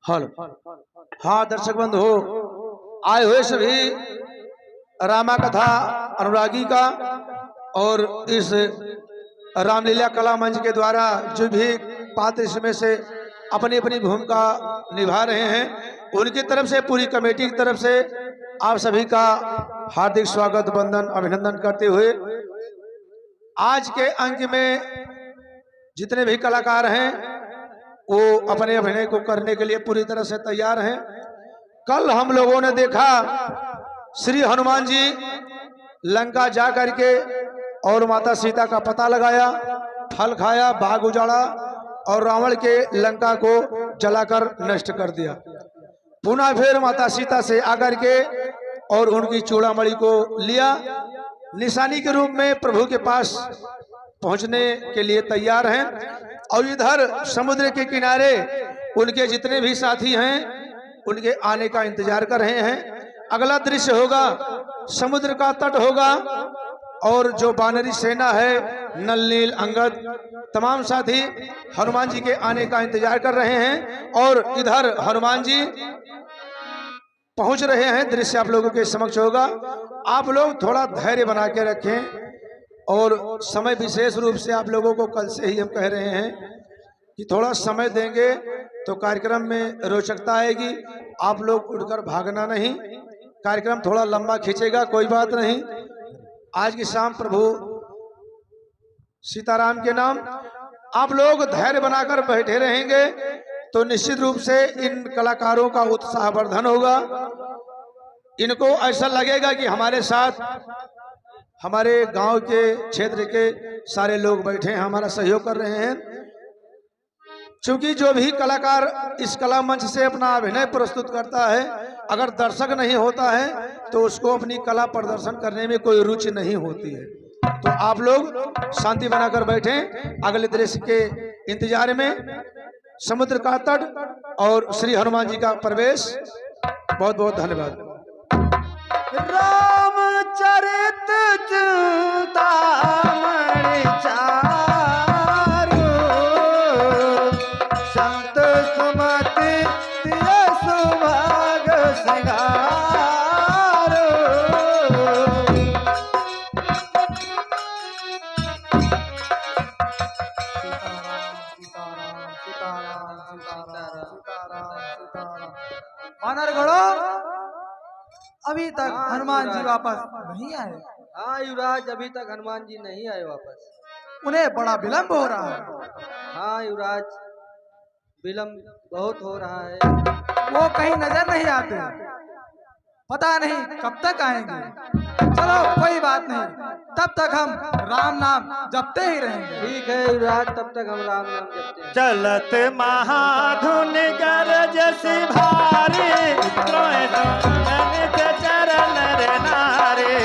Hello. हाँ दर्शक बंधु आए हुए सभी रामा कथा अनुरागी का और इस रामलीला कला मंच के द्वारा जो भी पात्र इसमें से अपनी अपनी भूमिका निभा रहे हैं उनकी तरफ से पूरी कमेटी की तरफ से आप सभी का हार्दिक स्वागत वंदन अभिनंदन करते हुए आज के अंक में जितने भी कलाकार हैं वो अपने अभिनय को करने के लिए पूरी तरह से तैयार हैं। कल हम लोगों ने देखा श्री हनुमान जी लंका जा करके और माता सीता का पता लगाया, फल खाया, बाग उजाड़ा और रावण के लंका को जलाकर नष्ट कर दिया। पुनः फिर माता सीता से आकर के और उनकी चूड़ामणि को लिया, निशानी के रूप में प्रभु के पास पहुंचने के लिए तैयार हैं। और इधर समुद्र के किनारे उनके जितने भी साथी हैं उनके आने का इंतजार कर रहे हैं। अगला दृश्य होगा समुद्र का तट होगा और जो वानरी सेना है नल नील अंगद तमाम साथी हनुमान जी के आने का इंतजार कर रहे हैं और इधर हनुमान जी पहुंच रहे हैं। दृश्य आप लोगों के समक्ष होगा। आप लोग थोड़ा धैर्य बना के रखें और समय विशेष रूप से आप लोगों को कल से ही हम कह रहे हैं कि थोड़ा समय देंगे तो कार्यक्रम में रोचकता आएगी। आप लोग उठकर भागना नहीं, कार्यक्रम थोड़ा लंबा खींचेगा, कोई बात नहीं। आज की शाम प्रभु सीताराम के नाम आप लोग धैर्य बनाकर बैठे रहेंगे तो निश्चित रूप से इन कलाकारों का उत्साहवर्धन होगा। इनको ऐसा लगेगा कि हमारे साथ हमारे गांव के क्षेत्र के सारे लोग बैठे हैं, हमारा सहयोग कर रहे हैं। क्योंकि जो भी कलाकार इस कला मंच से अपना अभिनय प्रस्तुत करता है अगर दर्शक नहीं होता है तो उसको अपनी कला प्रदर्शन करने में कोई रुचि नहीं होती है। तो आप लोग शांति बनाकर बैठें। अगले दृश्य के इंतजार में समुद्र का तट और श्री हनुमान जी का प्रवेश। बहुत बहुत धन्यवाद। रामचरित चिंतामणि चारु संत सुमति दिए सुभाग सिंगारो। वानर घोड़ो अभी तक हनुमान जी वापस नहीं आए। हाँ युवराज, अभी तक हनुमान जी नहीं आए वापस। उन्हें बड़ा विलंब हो रहा है। हाँ युवराज, विलंब बहुत हो रहा है। वो कहीं नजर नहीं आते, पता नहीं कब तक आएंगे। चलो कोई बात नहीं, तब तक हम राम नाम जपते ही रहेंगे। ठीक है युवराज, तब तक हम राम नाम जपते हैं। चलत महाधुन गरज सी भारी चरण रे नारे।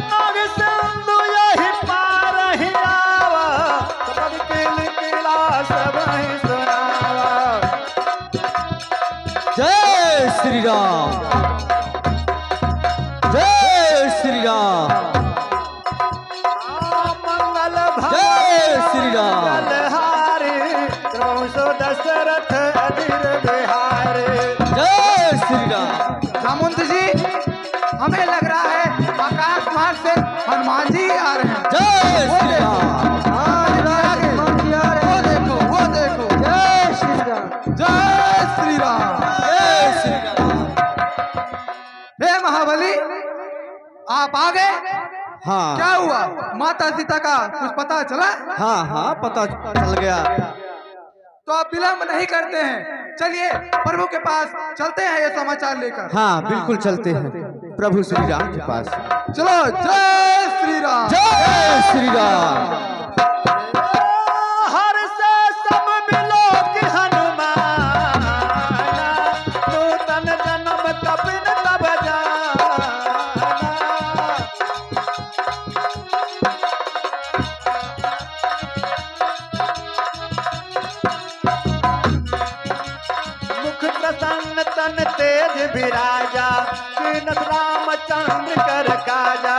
नाग सिंधु यही पार ही आवा, सब किल किला सब ही सुनावा। जय श्री राम, जय श्री राम, मंगल जय श्री राम। दशरथ अधीर बिहारी। जय श्री राम। सामंत जी, हमें लग रहा है आकाश मार्ग से हनुमान जी आ रहे हैं। जय श्री राम। वो देखो, वो देखो। जय श्री राम। जय श्री राम। जय श्री राम। हे महाबली, आप आ गए। हाँ क्या हुआ? माता सीता का कुछ पता चला? हाँ हाँ पता चल गया। तो आप विलंब नहीं करते हैं, चलिए प्रभु के पास चलते हैं ये समाचार लेकर। हाँ बिल्कुल चलते हैं प्रभु श्री राम के पास। चलो। जय श्री राम। जय श्री राम। हर से सब मिलो कि हनुमान, नूतन जन्म कपिन तब जाना। मुख प्रसन्न तन तेज विराजा, कीनत रामचंद्र कर काजा।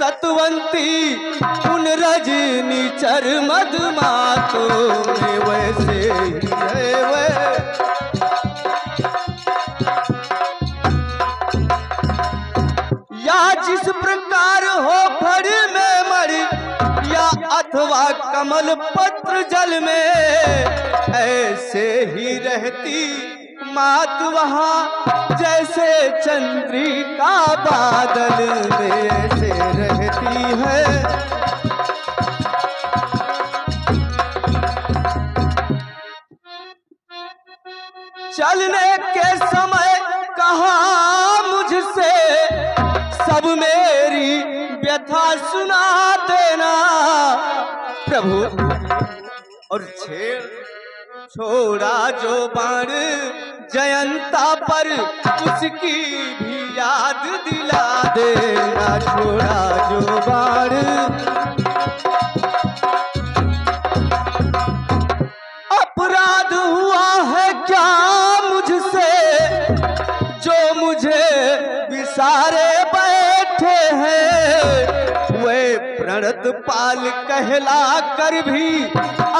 सतवंती उन रजनी चर मधुमातों में वैसे ही है वह। या जिस प्रकार हो फड़ में मर या अथवा कमल पत्र जल में, ऐसे ही रहती मात वहाँ जैसे चंद्रिका बादल में ऐसे रहती है। चलने के समय कहा मुझसे सब मेरी व्यथा सुना देना प्रभु, और छोड़ा जो बाण जयंता पर उसकी भी याद दिला देना, छोड़ा जो बाण। अपराध हुआ है क्या मुझसे जो मुझे विसारे बैठे हैं, वे प्रणत पाल कहला कर भी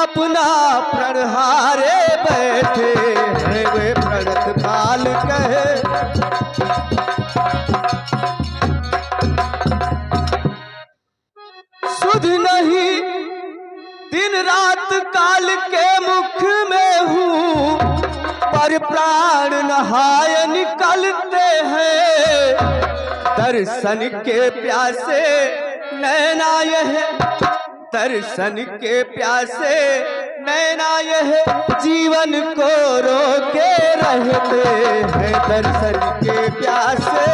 अपना प्रण हारे बैठे हैं, वे प्रणत पाल कहे। सुध नहीं दिन रात काल के मुख में हूँ, पर प्राण नहाय निकलते हैं। दर्शन के प्यासे नैना यह, दर्शन के प्यासे नैना यह जीवन को रोके रहते हैं, दर्शन के प्यासे।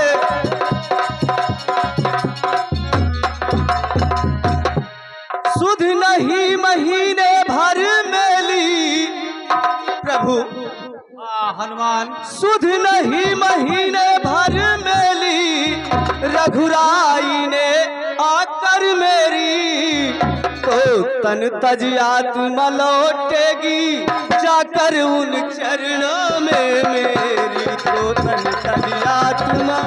सुध नहीं महीने भर मेली प्रभु, हनुमान सुध नहीं महीने भर मेली, रघुराई ने आकर मेरी, तो तन तज आत्मा लौटेगी जाकर उन चरणों में मेरी, तो तन तज आत्मा।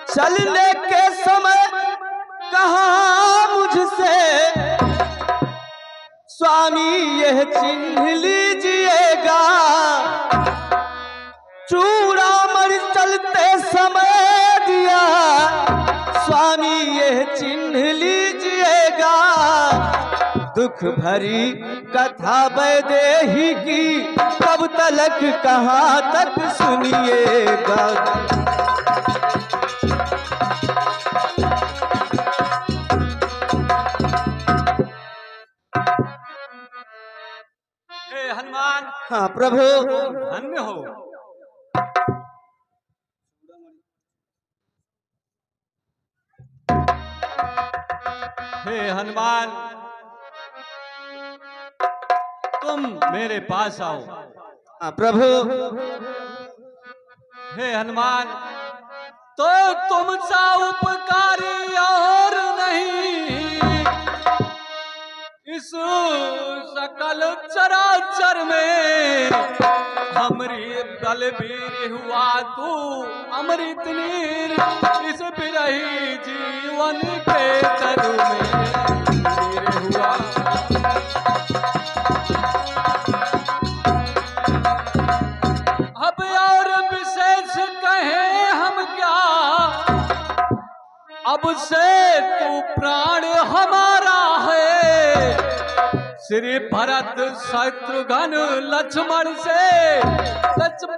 चलने के समय कहा मुझसे स्वामी यह चिन्ह लीजिएगा, चूड़ामणि चलते समय दिया स्वामी यह चिन्ह लीजिएगा। दुख भरी कथा वैदेही की कब तलक कहाँ तक सुनिएगा। हे हनुमान, हाँ प्रभु। धन्य हो। हे हनुमान, तुम मेरे पास आओ। हाँ प्रभु। हे हनुमान, तो तुम सा उपकारी और नहीं इस सकल चराचर में, हमरी बलबीर हुआ तू अमृत नीर, इस बिरही जीवन के तरु में वीर हुआ। अब और विशेष कहें हम क्या, अब से तू प्राण हमारा है। श्री भरत शत्रुघ्न लक्ष्मण से,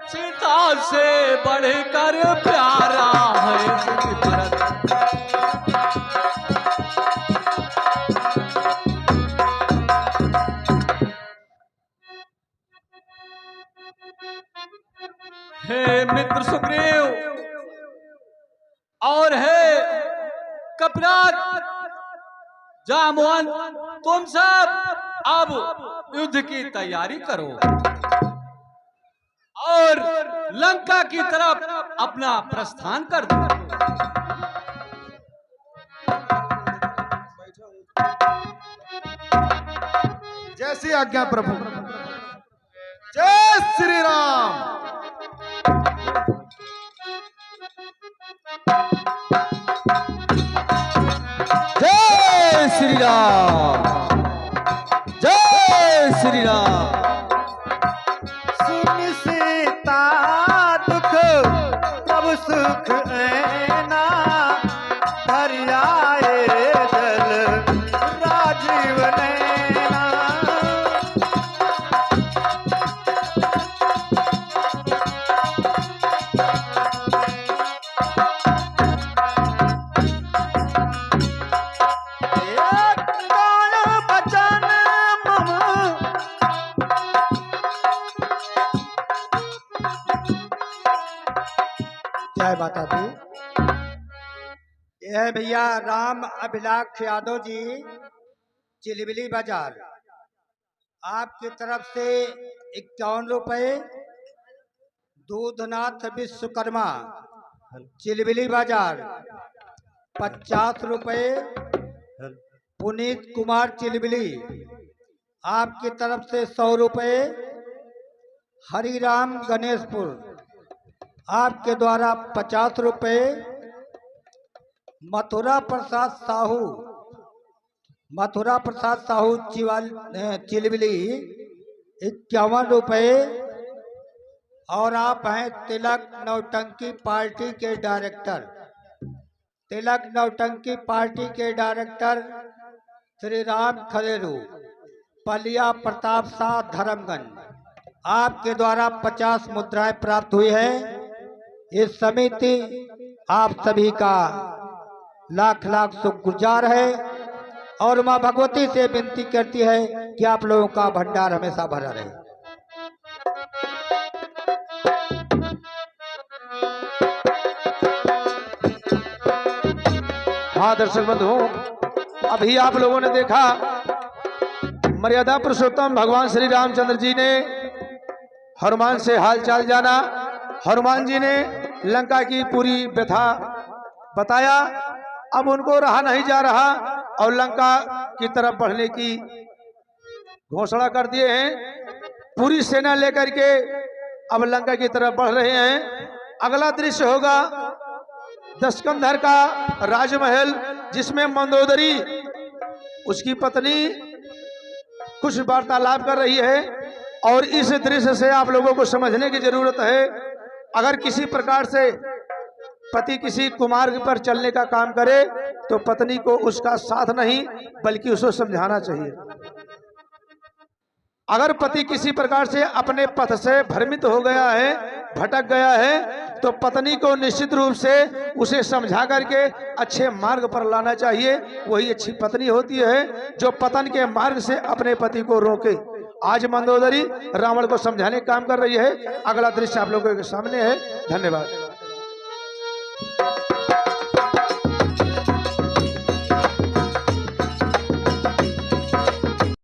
सीता से बढ़कर प्यारा है श्री भरत। हे मित्र सुग्रीव और हे कपिराज जामवन, तुम सब अब युद्ध की तैयारी करो और लंका की तरफ अपना प्रस्थान कर दो। जैसी आज्ञा प्रभु। जय श्री राम। राम, जय श्री राम। सुन सीता दुख तब सुख ऐना, हरियाए जल राजीव नैना। एक गाय बचन मम जय माता दी। यह भैया राम अभिलाष यादव जी, चिलबिली बाजार, आपकी तरफ से 51 रुपए। दूधनाथ विश्वकर्मा, चिलबिली बाजार, 50 रुपए। पुनीत कुमार चिलबिली, आपकी तरफ से 100 रुपए। हरिराम गणेशपुर, आपके द्वारा 50 रुपए। मथुरा प्रसाद साहू चिलबिली, 51 रुपए। और आप हैं तिलक नौटंकी पार्टी के डायरेक्टर, श्री राम खरेरू, पलिया प्रताप शाह, धर्मगंज, आपके द्वारा 50 मुद्राएं प्राप्त हुई है। इस समिति आप सभी का लाख लाख शुक्रगुजार है और मां भगवती से विनती करती है कि आप लोगों का भंडार हमेशा भरा रहे। हाँ दर्शक बंधु, अभी आप लोगों ने देखा मर्यादा पुरुषोत्तम भगवान श्री रामचंद्र जी ने हनुमान से हालचाल जाना। हनुमान जी ने लंका की पूरी व्यथा बताया। अब उनको रहा नहीं जा रहा और लंका की तरफ बढ़ने की घोषणा कर दिए हैं। पूरी सेना लेकर के अब लंका की तरफ बढ़ रहे हैं। अगला दृश्य होगा दशकंधर का राजमहल, जिसमें मंदोदरी उसकी पत्नी कुछ वार्तालाप कर रही है। और इस दृश्य से आप लोगों को समझने की जरूरत है, अगर किसी प्रकार से पति किसी कुमार्ग पर चलने का काम करे तो पत्नी को उसका साथ नहीं बल्कि उसको समझाना चाहिए। अगर पति किसी प्रकार से अपने पथ से भ्रमित हो गया है, भटक गया है, तो पत्नी को निश्चित रूप से उसे समझा करके अच्छे मार्ग पर लाना चाहिए। वही अच्छी पत्नी होती है जो पतन के मार्ग से अपने पति को रोके। आज मंदोदरी रावण को समझाने का काम कर रही है। अगला दृश्य आप लोगों के सामने है। धन्यवाद।